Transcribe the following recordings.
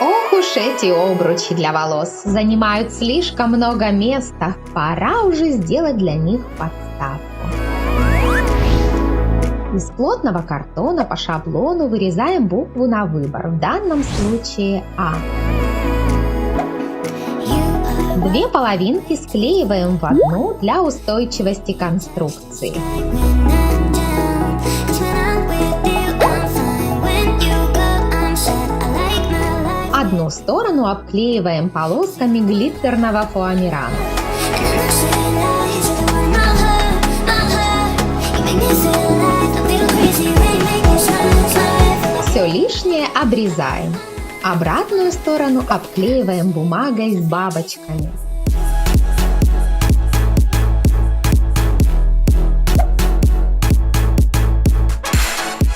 Ох уж эти обручи для волос занимают слишком много места. Пора уже сделать для них подставку. Из плотного картона по шаблону вырезаем букву на выбор, в данном случае А. Две половинки склеиваем в одну для устойчивости конструкции. Одну сторону обклеиваем полосками глиттерного фоамирана. Все лишнее обрезаем. Обратную сторону обклеиваем бумагой с бабочками.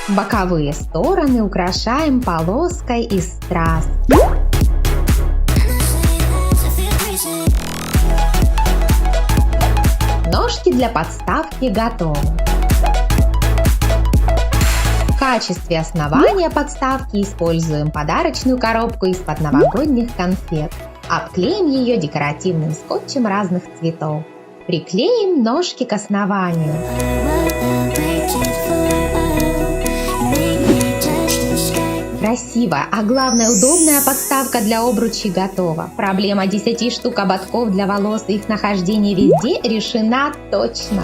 Боковые стороны украшаем полоской из страз. Ножки для подставки готовы. В качестве основания подставки используем подарочную коробку из-под новогодних конфет. Обклеим ее декоративным скотчем разных цветов. Приклеим ножки к основанию. Красивая, а главное удобная подставка для обручей готова. Проблема 10 штук ободков для волос и их нахождение везде решена точно.